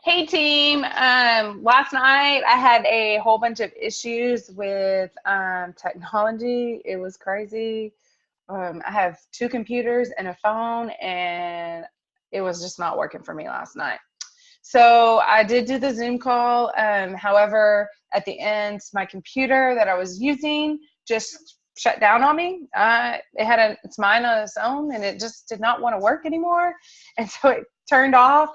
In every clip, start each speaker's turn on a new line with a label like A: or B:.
A: Hey team, last night I had a whole bunch of issues with technology. It was crazy. I have two computers and a phone, and it was just not working for me last night. So I did do the Zoom call. However, at the end, my computer that I was using just shut down on me. It had its mind on its own, and it just did not want to work anymore. And so it turned off,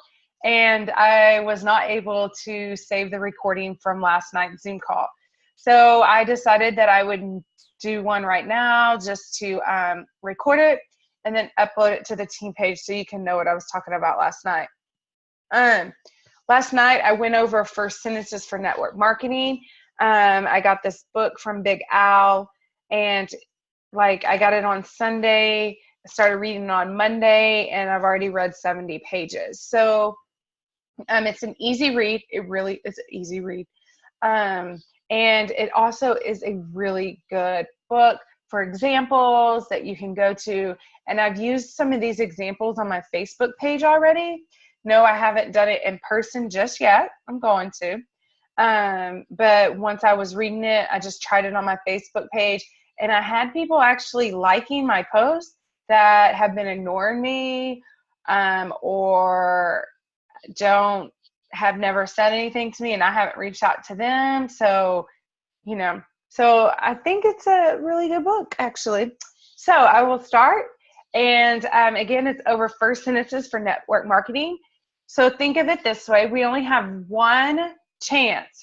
A: and I was not able to save the recording from last night's Zoom call. So I decided that I would do one right now just to record it and then upload it to the team page so you can know what I was talking about last night. Last night I went over first sentences for network marketing. I got this book from Big Al, and I got it on Sunday. I started reading on Monday, and I've already read 70 pages. So it's an easy read. It really is an easy read. And it also is a really good book for examples that you can go to. And I've used some of these examples on my Facebook page already. No, I haven't done it in person just yet. I'm going to. But once I was reading it, I just tried it on my Facebook page. And I had people actually liking my posts that have been ignoring me or have never said anything to me, and I haven't reached out to them. So, so I think it's a really good book, actually. So I will start. And again, it's over first sentences for network marketing. So think of it this way. We only have one chance,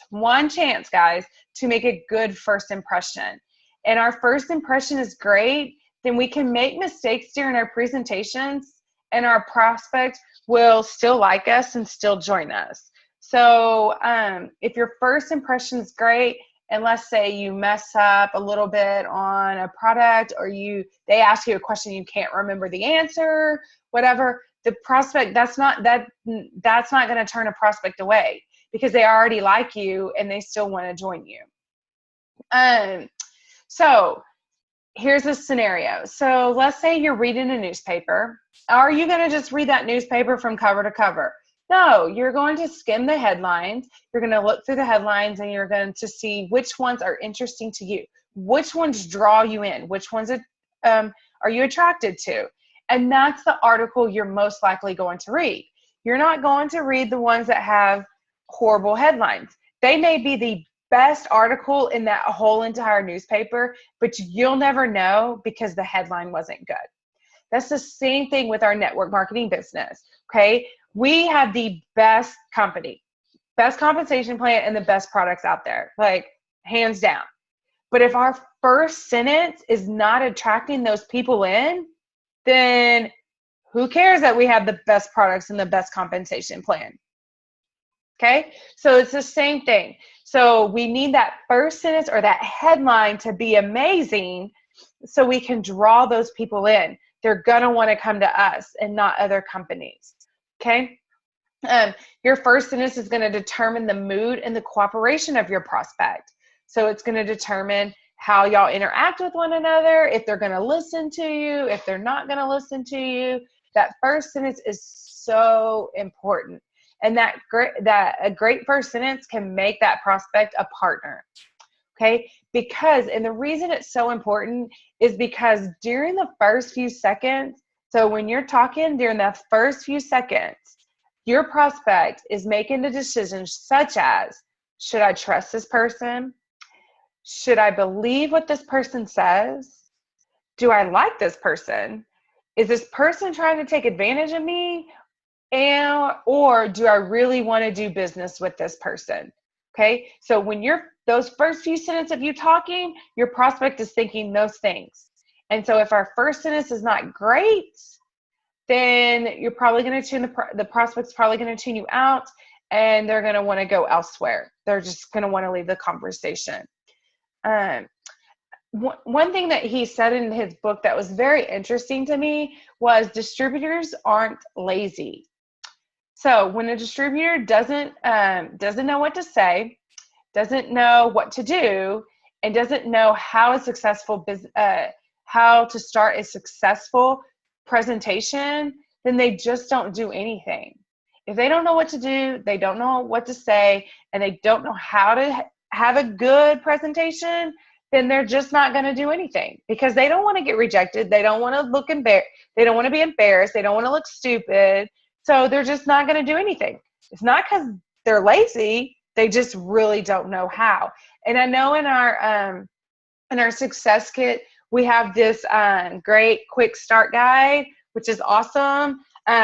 A: guys, to make a good first impression. And our first impression is great, then we can make mistakes during our presentations, and our prospect will still like us and still join us. So if your first impression is great, and let's say you mess up a little bit on a product, or they ask you a question, you can't remember the answer, whatever, the prospect, that's not going to turn a prospect away, because they already like you and they still want to join you. So here's a scenario. So let's say you're reading a newspaper. Are you going to just read that newspaper from cover to cover? No, you're going to skim the headlines. You're going to look through the headlines, and you're going to see which ones are interesting to you, which ones draw you in, which ones are you attracted to. And that's the article you're most likely going to read. You're not going to read the ones that have horrible headlines. They may be the best article in that whole entire newspaper, but you'll never know because the headline wasn't good. That's the same thing with our network marketing business, okay? We have the best company, best compensation plan, and the best products out there, like hands down. But if our first sentence is not attracting those people in, then who cares that we have the best products and the best compensation plan? Okay, so it's the same thing. So we need that first sentence or that headline to be amazing so we can draw those people in. They're going to want to come to us and not other companies. Okay, your first sentence is going to determine the mood and the cooperation of your prospect. So it's going to determine how y'all interact with one another, if they're going to listen to you, if they're not going to listen to you. That first sentence is so important. And that a great first sentence can make that prospect a partner, okay? And the reason it's so important is because during the first few seconds, so when you're talking during the first few seconds, your prospect is making the decisions such as, should I trust this person? Should I believe what this person says? Do I like this person? Is this person trying to take advantage of me? Or do I really want to do business with this person? Okay, so when those first few sentences of you talking, your prospect is thinking those things. And so if our first sentence is not great, then you're probably going to tune the prospect's probably going to tune you out, and they're going to want to go elsewhere. They're just going to want to leave the conversation. One thing that he said in his book that was very interesting to me was distributors aren't lazy. So when a distributor doesn't know what to say, doesn't know what to do, and doesn't know how to start a successful presentation, then they just don't do anything. If they don't know what to do, they don't know what to say, and they don't know how to have a good presentation, then they're just not going to do anything because they don't want to get rejected. They don't want to look embarrassed. They don't want to be embarrassed. They don't want to look stupid. So they're just not going to do anything. It's not because they're lazy. They just really don't know how. And I know in our success kit, we have this great quick start guide, which is awesome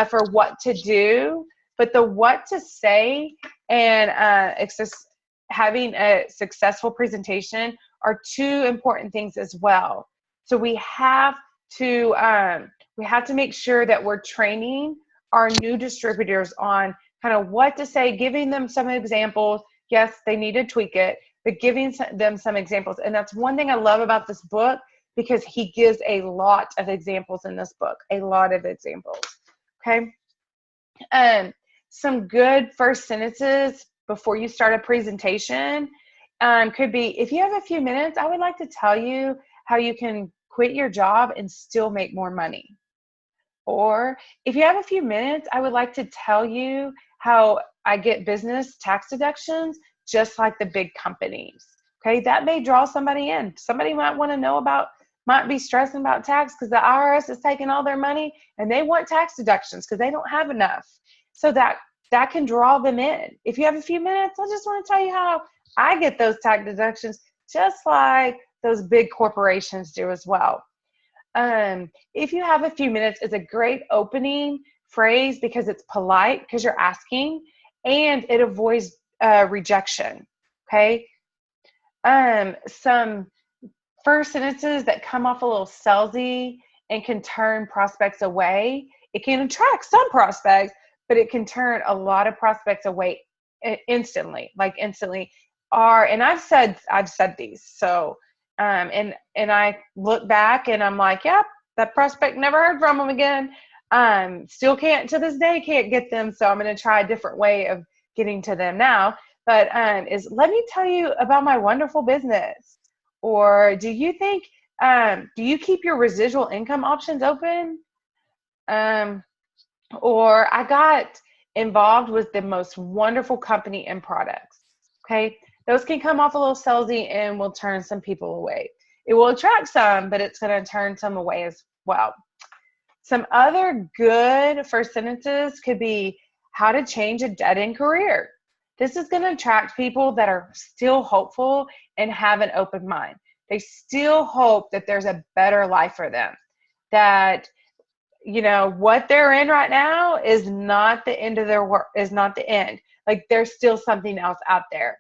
A: for what to do. But the what to say and having a successful presentation are two important things as well. So we have to make sure that we're training our new distributors on kind of what to say, giving them some examples. Yes, they need to tweak it, but giving them some examples. And that's one thing I love about this book, because he gives a lot of examples in this book, a lot of examples. Okay. Some good first sentences before you start a presentation could be, if you have a few minutes, I would like to tell you how you can quit your job and still make more money. Or if you have a few minutes, I would like to tell you how I get business tax deductions just like the big companies. Okay, that may draw somebody in. Somebody might want to know might be stressing about tax because the IRS is taking all their money and they want tax deductions because they don't have enough. So that can draw them in. If you have a few minutes, I just want to tell you how I get those tax deductions just like those big corporations do as well. If you have a few minutes, it's a great opening phrase because it's polite, because you're asking, and it avoids rejection. Okay. Some first sentences that come off a little salesy and can turn prospects away. It can attract some prospects, but it can turn a lot of prospects away instantly, and I've said these. So, and I look back and I'm like, yep, that prospect, never heard from them again. Still can't, to this day, can't get them. So I'm going to try a different way of getting to them now. But let me tell you about my wonderful business. Or do you think, do you keep your residual income options open? Or I got involved with the most wonderful company and products. Okay. Those can come off a little salesy and will turn some people away. It will attract some, but it's going to turn some away as well. Some other good first sentences could be how to change a dead-end career. This is going to attract people that are still hopeful and have an open mind. They still hope that there's a better life for them, that what they're in right now is not the end of their work, is not the end. Like there's still something else out there.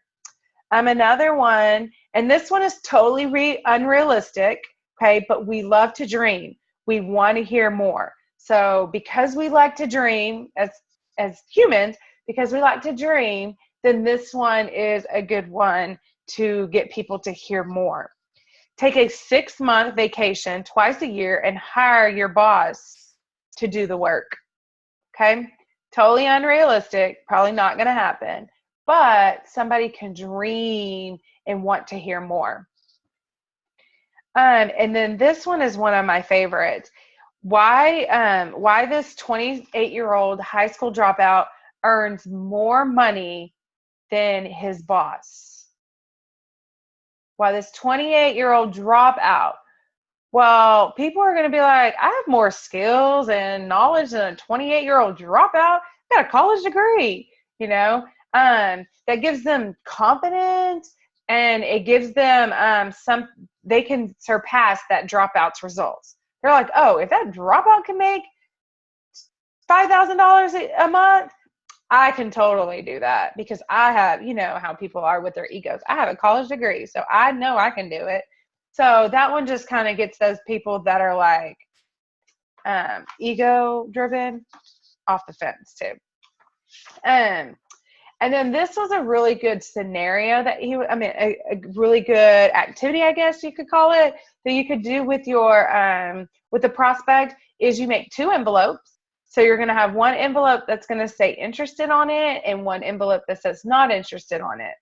A: Another one, and this one is totally unrealistic, okay, but we love to dream. We want to hear more. So because we like to dream as humans, because we like to dream, then this one is a good one to get people to hear more. Take a 6-month vacation twice a year and hire your boss to do the work. Okay? Totally unrealistic, probably not going to happen, but somebody can dream and want to hear more. And then this one is one of my favorites. Why this 28-year-old high school dropout earns more money than his boss. Why this 28-year-old dropout. Well, people are going to be like, I have more skills and knowledge than a 28-year-old dropout. I got a college degree, that gives them confidence, and it gives them they can surpass that dropout's results. They're like, oh, if that dropout can make $5,000 a month, I can totally do that because I have, how people are with their egos. I have a college degree, so I know I can do it. So that one just kind of gets those people that are like ego driven off the fence too. And then this was a really good scenario that a really good activity, I guess you could call it, that you could do with your, with the prospect is you make 2 envelopes. So you're going to have one envelope that's going to say interested on it and one envelope that says not interested on it.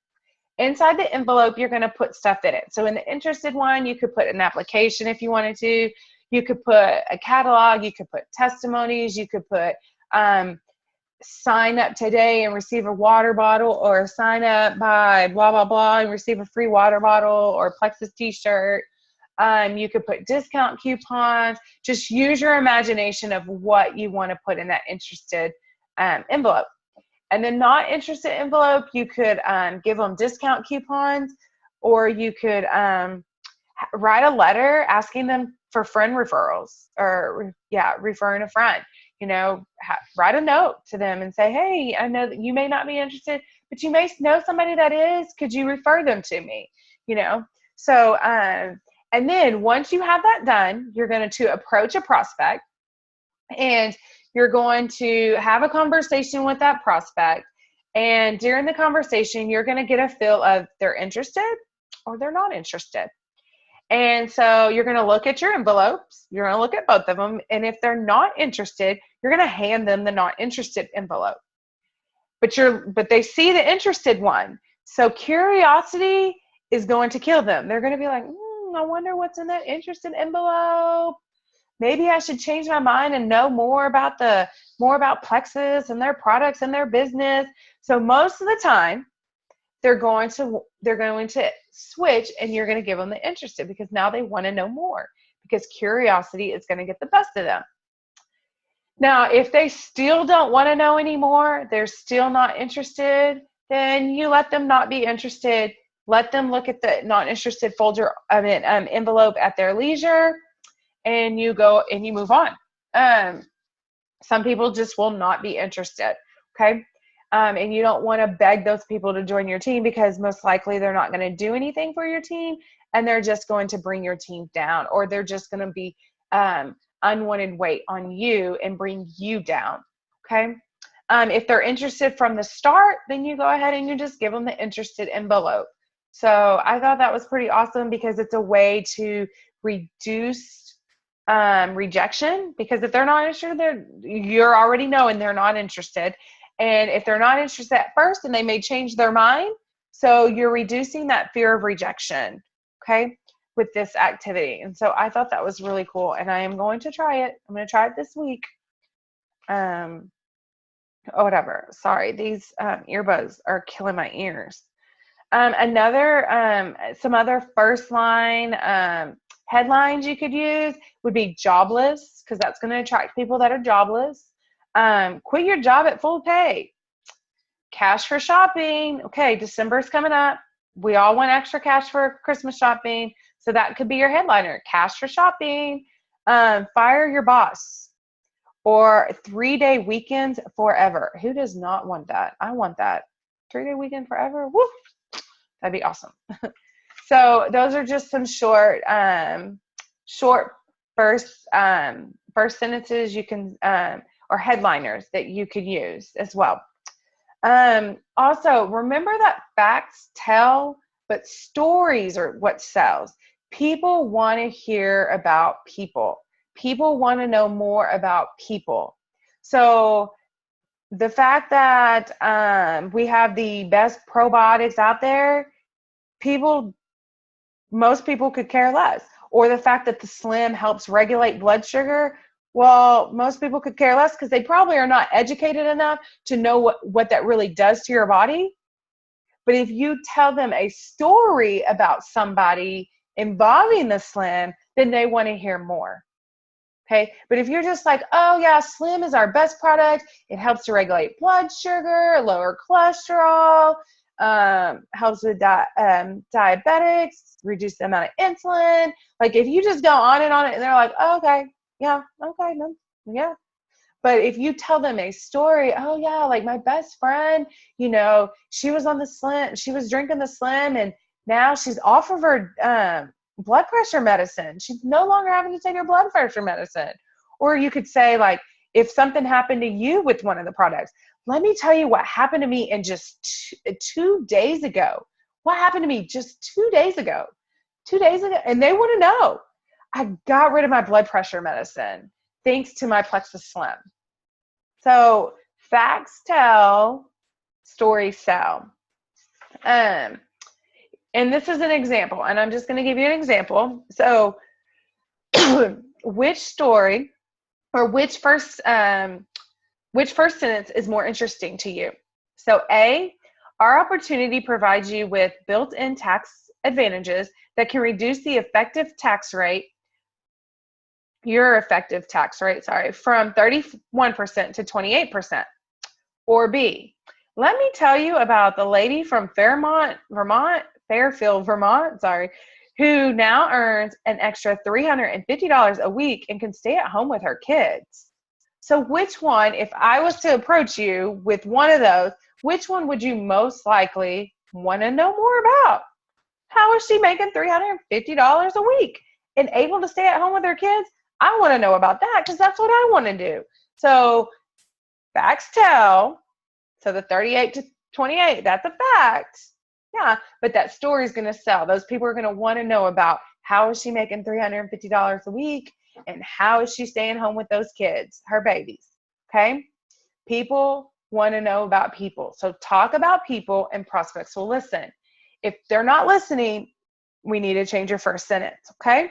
A: Inside the envelope, you're going to put stuff in it. So in the interested one, you could put an application if you wanted to. You could put a catalog. You could put testimonies. You could put sign up today and receive a water bottle, or sign up by blah, blah, blah and receive a free water bottle or Plexus t-shirt. You could put discount coupons. Just use your imagination of what you want to put in that interested envelope. And the not interested envelope, you could give them discount coupons, or you could write a letter asking them for friend referrals, or referring a friend. Write a note to them and say, hey, I know that you may not be interested, but you may know somebody that is. Could you refer them to me? So and then once you have that done, you're going to approach a prospect, and you're going to have a conversation with that prospect. And during the conversation, you're going to get a feel of they're interested or they're not interested. And so you're going to look at your envelopes. You're going to look at both of them. And if they're not interested, you're going to hand them the not interested envelope. But they see the interested one. So curiosity is going to kill them. They're going to be like, I wonder what's in that interested envelope. Maybe I should change my mind and know more about Plexus and their products and their business. So most of the time, they're going to switch, and you're going to give them the interested, because now they want to know more, because curiosity is going to get the best of them. Now, if they still don't want to know anymore, they're still not interested, then you let them not be interested. Let them look at the not interested envelope at their leisure, and you go and you move on. Some people just will not be interested. Okay. And you don't want to beg those people to join your team, because most likely they're not going to do anything for your team, and they're just going to bring your team down, or they're just going to be unwanted weight on you and bring you down. Okay. If they're interested from the start, then you go ahead and you just give them the interested envelope. So I thought that was pretty awesome, because it's a way to reduce rejection, because if they're not interested, you're already knowing they're not interested. And if they're not interested at first, then they may change their mind. So you're reducing that fear of rejection, okay, with this activity. And so I thought that was really cool, and I am going to try it. I'm going to try it this week. Whatever. Sorry, these earbuds are killing my ears. Some other first line headlines you could use would be jobless, because that's going to attract people that are jobless. Quit your job at full pay. Cash for shopping. Okay, December's coming up. We all want extra cash for Christmas shopping. So that could be your headliner. Cash for shopping. Fire your boss. Or 3-day weekends forever. Who does not want that? I want that. 3-day weekend forever. Woo! That'd be awesome. So those are just some short first sentences you can, or headliners that you could use as well. Also, remember that facts tell, but stories are what sells. People want to hear about people. People want to know more about people. So the fact that we have the best probiotics out there, most people could care less. Or the fact that the Slim helps regulate blood sugar, well, most people could care less, because they probably are not educated enough to know what that really does to your body. But if you tell them a story about somebody involving the Slim, then they want to hear more. Okay, but if you're just like, oh yeah, Slim is our best product. It helps to regulate blood sugar, lower cholesterol, helps with diabetics, reduce the amount of insulin. Like if you just go on it, and they're like, oh, okay, yeah, okay, no, yeah. But if you tell them a story, oh yeah, like my best friend, she was on the Slim, she was drinking the Slim, and now she's off of her blood pressure medicine. She's no longer having to take her blood pressure medicine. Or you could say, like, if something happened to you with one of the products, let me tell you what happened to me in just 2 days ago. What happened to me just 2 days ago? 2 days ago. And they want to know. I got rid of my blood pressure medicine thanks to my Plexus Slim. So facts tell, stories sell. And this is an example, and I'm just going to give you an example. So which story or which first Which first sentence is more interesting to you? So A, our opportunity provides you with built-in tax advantages that can reduce the effective tax rate, your effective tax rate, sorry, from 31% to 28%. Or B, let me tell you about the lady from Fairfield, Vermont, sorry, who now earns an extra $350 a week and can stay at home with her kids. So which one, if I was to approach you with one of those, which one would you most likely want to know more about? How is she making $350 a week and able to stay at home with her kids? I want to know about that because that's what I want to do. So facts tell. So the 38 to 28, that's a fact. Yeah, but that story is going to sell. Those people are going to want to know about how is she making $350 a week and how is she staying home with those kids, her babies. Okay? People want to know about people. So talk about people and prospects. So listen, if they're not listening, we need to change your first sentence. Okay?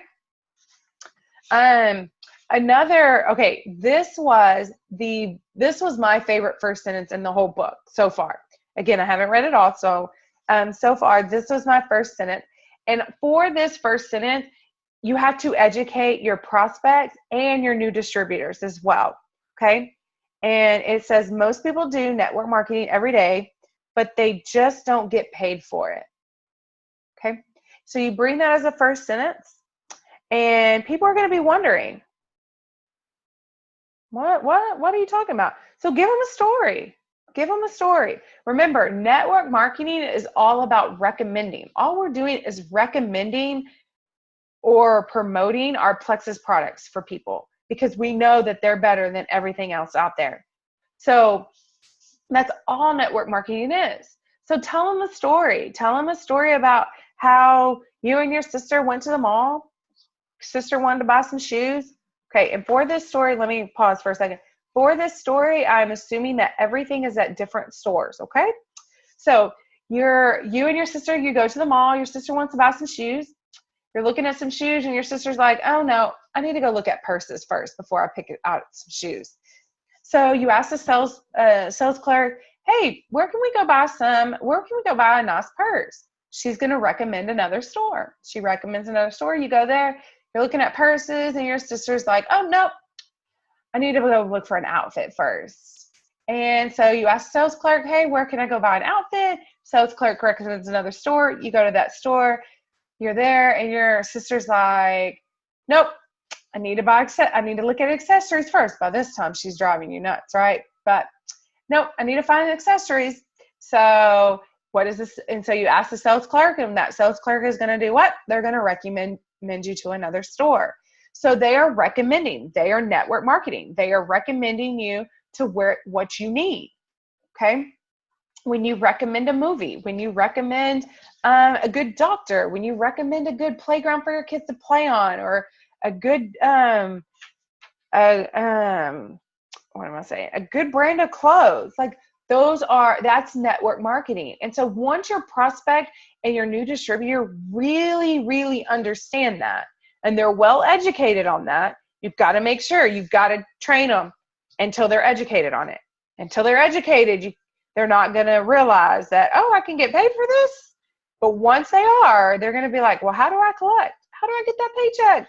A: This was my favorite first sentence in the whole book so far. Again, I haven't read it all, so far this was my first sentence. And for this first sentence, you have to educate your prospects and your new distributors as well. Okay? And it says most people do network marketing every day, but they just don't get paid for it. Okay? So you bring that as a first sentence, and people are going to be wondering, what are you talking about? So give them a story. Give them a story. Remember, network marketing is all about recommending. All we're doing is recommending or promoting our Plexus products for people because we know that they're better than everything else out there. So that's all network marketing is. So tell them a story. Tell them a story about how you and your sister went to the mall. Sister wanted to buy some shoes. Okay, and for this story, let me pause for a second. For this story, I'm assuming that everything is at different stores, okay? So you and your sister, you go to the mall. Your sister wants to buy some shoes. You're looking at some shoes, and your sister's like, oh, no, I need to go look at purses first before I pick out some shoes. So you ask the sales clerk, hey, where can we go buy a nice purse? She's going to recommend another store. She recommends another store. You go there. You're looking at purses, and your sister's like, oh, nope, I need to go look for an outfit first. And so you ask the sales clerk, hey, where can I go buy an outfit? Sales clerk recommends another store. You go to that store. You're there, and your sister's like, nope, I need to look at accessories first. By this time, she's driving you nuts, right? But nope, I need to find accessories. So what is this? And so you ask the sales clerk, and that sales clerk is going to do what? They're going to recommend you to another store. So they are recommending. They are network marketing. They are recommending you to what you need. Okay. When you recommend a movie, when you recommend a good doctor, when you recommend a good playground for your kids to play on, or a good what am I saying? A good brand of clothes. Like that's network marketing. And so once your prospect and your new distributor really, really understand that, and they're well educated on that, you've got to make sure you've got to train them until they're educated on it. Until they're educated, they're not going to realize that, oh, I can get paid for this. But once they are, they're going to be like, well, how do I collect? How do I get that paycheck?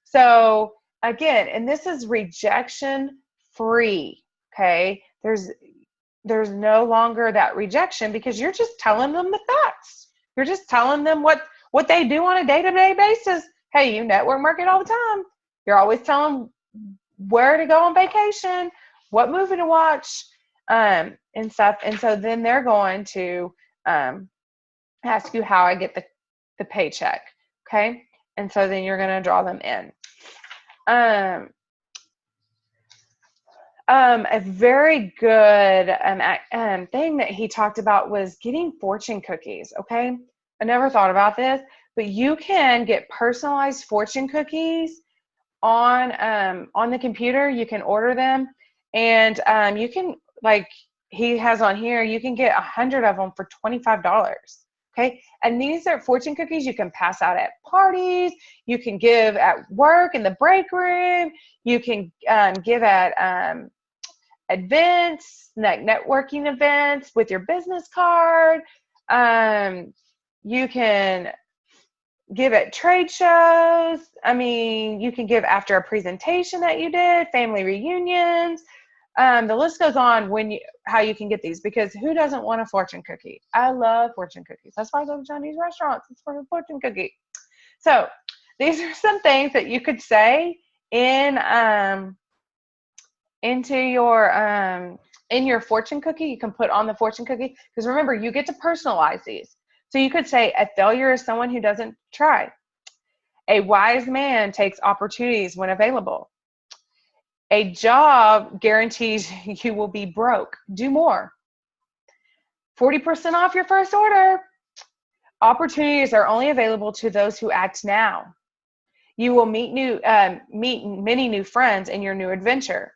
A: So again, and this is rejection free. Okay. There's no longer that rejection because you're just telling them the facts. You're just telling them what they do on a day-to-day basis. Hey, you network market all the time. You're always telling them where to go on vacation, what movie to watch, and stuff. And so then they're going to ask you how I get the paycheck. Okay. And so then you're going to draw them in. A very good thing that he talked about was getting fortune cookies. Okay. I never thought about this, but you can get personalized fortune cookies on the computer. You can order them, and you can, like he has on here, you can get 100 of them for $25. Okay. And these are fortune cookies you can pass out at parties. You can give at work in the break room. You can give at events, like networking events with your business card. You can give at trade shows. I mean, you can give after a presentation that you did, family reunions. The list goes on how you can get these, because who doesn't want a fortune cookie? I love fortune cookies. That's why I go to Chinese restaurants. It's for a fortune cookie. So these are some things that you could say in your fortune cookie. You can put on the fortune cookie, because remember, you get to personalize these. So you could say, a failure is someone who doesn't try. A wise man takes opportunities when available. A job guarantees you will be broke. Do more. 40% off your first order. Opportunities are only available to those who act now. You will meet many new friends in your new adventure.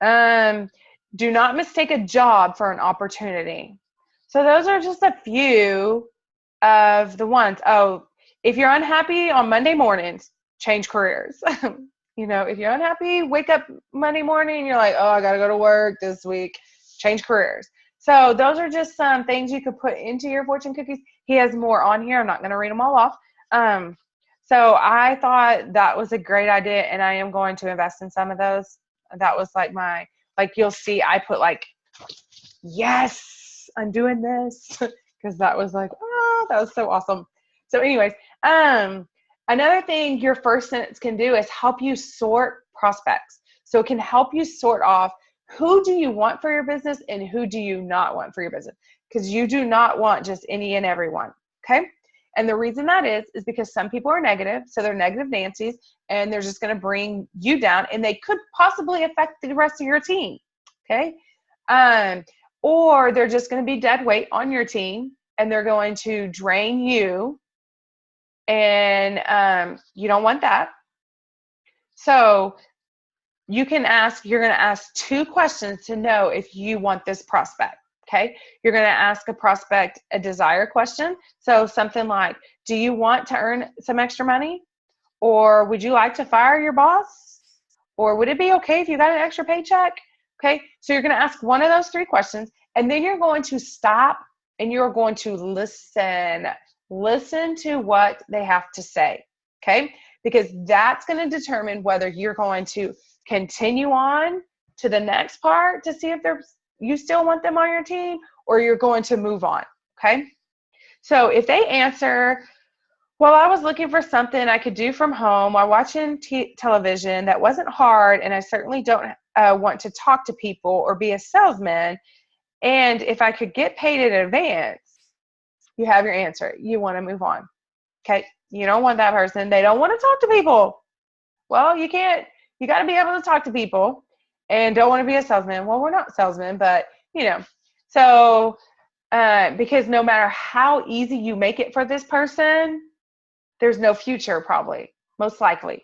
A: Do not mistake a job for an opportunity. So those are just a few of the ones. Oh, if you're unhappy on Monday mornings, change careers. If you're unhappy, wake up Monday morning and you're like, oh, I got to go to work this week, change careers. So those are just some things you could put into your fortune cookies. He has more on here. I'm not going to read them all off. So I thought that was a great idea, and I am going to invest in some of those. That was like you'll see, I put yes, I'm doing this, because that was that was so awesome. So anyways, another thing your first sentence can do is help you sort prospects. So it can help you sort off, who do you want for your business and who do you not want for your business? Because you do not want just any and everyone, okay? And the reason that is because some people are negative, so they're negative Nancy's, and they're just going to bring you down, and they could possibly affect the rest of your team, okay? Or they're just going to be dead weight on your team, and they're going to drain you, and you don't want that. So you're going to ask 2 questions to know if you want this prospect. Okay, you're going to ask a prospect a desire question. So something like, do you want to earn some extra money? Or would you like to fire your boss? Or would it be okay if you got an extra paycheck? Okay, so you're going to ask one of those 3 questions, and then you're going to stop and you're going to listen. Listen to what they have to say, okay? Because that's going to determine whether you're going to continue on to the next part to see if you still want them on your team, or you're going to move on, okay? So if they answer, well, I was looking for something I could do from home while watching television that wasn't hard, and I certainly don't want to talk to people or be a salesman, and if I could get paid in advance, you have your answer. You want to move on, okay? You don't want that person. They don't want to talk to people. Well, you can't. You got to be able to talk to people. And don't want to be a salesman. Well, we're not salesmen, but so because no matter how easy you make it for this person, there's no future, probably, most likely.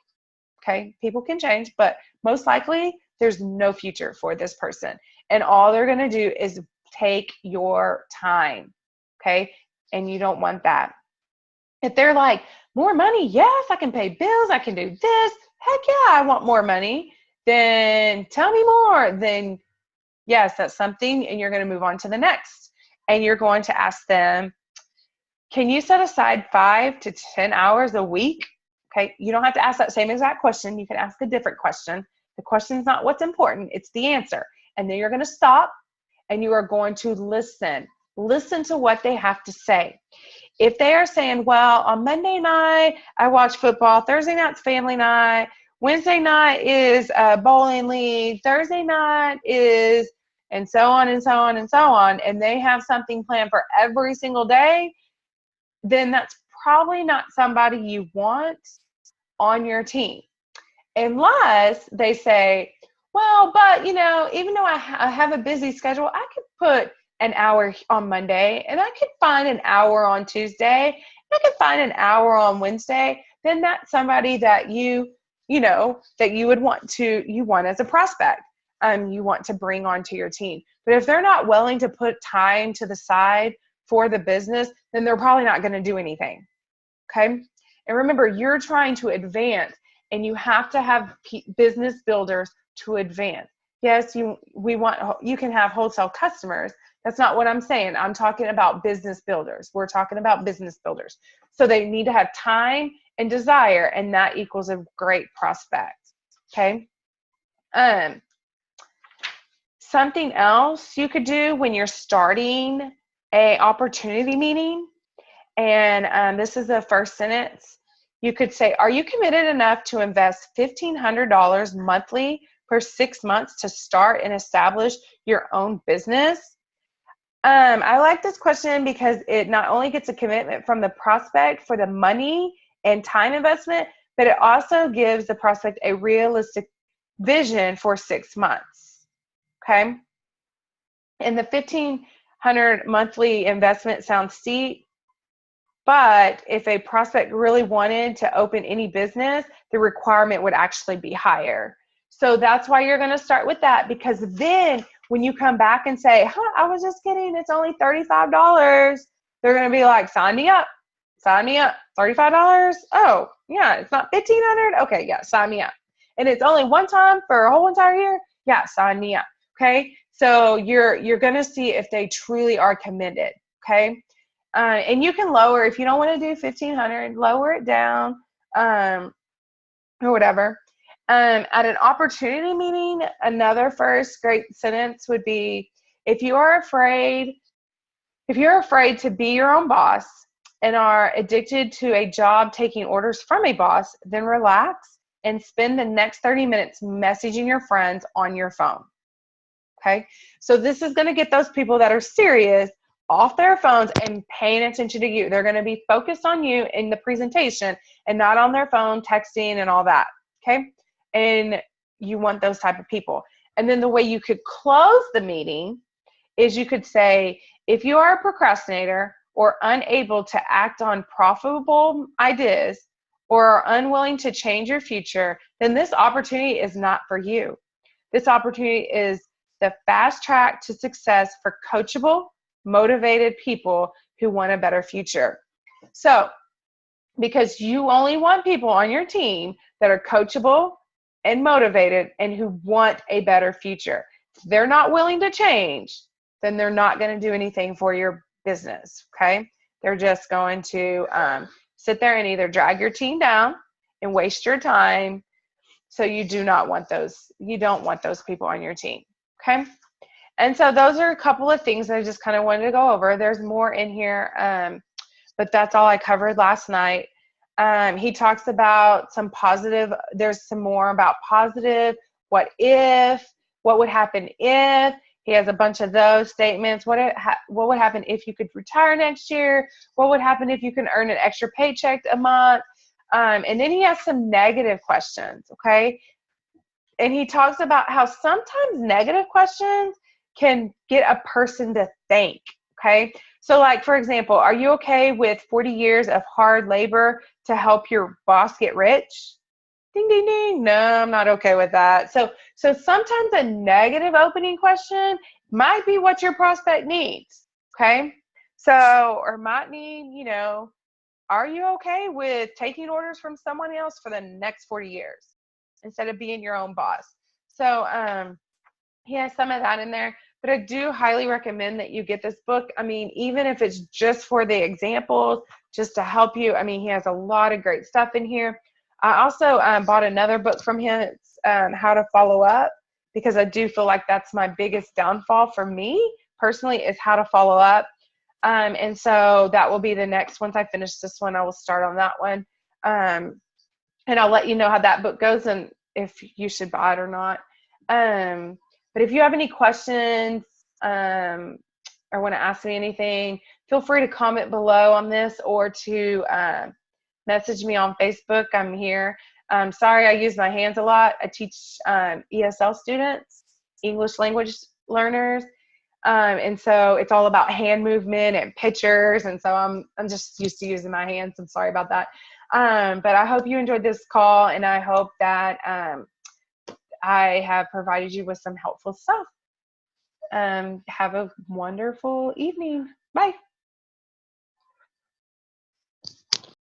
A: Okay, people can change, but most likely there's no future for this person, and all they're going to do is take your time. Okay, and you don't want that. If they're like, more money, yes, I can pay bills, I can do this, heck yeah, I want more money, then tell me more. Then yes, that's something, and you're going to move on to the next. And you're going to ask them, can you set aside 5 to 10 hours a week? Okay, you don't have to ask that same exact question. You can ask a different question. The question's not what's important, it's the answer. And then you're going to stop, and you are going to listen. Listen to what they have to say. If they are saying, well, on Monday night, I watch football, Thursday night's family night, Wednesday night is bowling league, Thursday night is, and so on and so on and so on, and they have something planned for every single day, then that's probably not somebody you want on your team. Unless they say, well, but, even though I have a busy schedule, I could put an hour on Monday, and I could find an hour on Tuesday, and I could find an hour on Wednesday. Then that's somebody that that you would want as a prospect. You want to bring onto your team. But if they're not willing to put time to the side for the business, then they're probably not going to do anything. Okay. And remember, you're trying to advance, and you have to have business builders to advance. Yes, you can have wholesale customers. That's not what I'm saying. I'm talking about business builders. We're talking about business builders. So they need to have time and desire, and that equals a great prospect. Okay. Something else you could do when you're starting a opportunity meeting, and this is the first sentence. You could say, are you committed enough to invest $1,500 monthly for 6 months to start and establish your own business? I like this question because it not only gets a commitment from the prospect for the money and time investment, but it also gives the prospect a realistic vision for 6 months. Okay. And the 1,500 monthly investment sounds steep, but if a prospect really wanted to open any business, the requirement would actually be higher. So that's why you're going to start with that, because then when you come back and say, I was just kidding, it's only $35, they're going to be like, sign me up, $35. Oh yeah, it's not $1,500. Okay, yeah, sign me up. And it's only one time for a whole entire year. Yeah, sign me up. Okay, so you're going to see if they truly are committed. Okay. And you can lower, if you don't want to do 1,500, lower it down, or whatever. At an opportunity meeting, another first great sentence would be, if you're afraid to be your own boss and are addicted to a job taking orders from a boss, then relax and spend the next 30 minutes messaging your friends on your phone. Okay. So this is going to get those people that are serious off their phones and paying attention to you. They're going to be focused on you in the presentation and not on their phone texting and all that. Okay. And you want those type of people. And then the way you could close the meeting is you could say, if you are a procrastinator or unable to act on profitable ideas or are unwilling to change your future, then this opportunity is not for you. This opportunity is the fast track to success for coachable, motivated people who want a better future. So, because you only want people on your team that are coachable and motivated and who want a better future. If they're not willing to change, then they're not going to do anything for your business. Okay. They're just going to sit there and either drag your team down and waste your time. So you don't want those people on your team. Okay. And so those are a couple of things that I just kind of wanted to go over. There's more in here, but that's all I covered last night. He talks about some positive, there's some more about positive, what would happen if. He has a bunch of those statements. What would happen if you could retire next year? What would happen if you can earn an extra paycheck a month? And then he has some negative questions, okay? And he talks about how sometimes negative questions can get a person to think, okay? So like, for example, are you okay with 40 years of hard labor to help your boss get rich? Ding, ding, ding. No, I'm not okay with that. So sometimes a negative opening question might be what your prospect needs, okay? So, or might need, are you okay with taking orders from someone else for the next 40 years instead of being your own boss? So he has some of that in there, but I do highly recommend that you get this book. I mean, even if it's just for the examples, just to help you. I mean, he has a lot of great stuff in here. I also bought another book from him. It's How to Follow Up, because I do feel like that's my biggest downfall for me personally, is how to follow up. And so that will be the next. Once I finish this one, I will start on that one. And I'll let you know how that book goes and if you should buy it or not. But if you have any questions or want to ask me anything, feel free to comment below on this or to message me on Facebook. I'm here. Sorry, I use my hands a lot. I teach ESL students, English language learners. And so it's all about hand movement and pictures. And so I'm just used to using my hands. I'm sorry about that. But I hope you enjoyed this call, and I hope that I have provided you with some helpful stuff. Have a wonderful evening. Bye.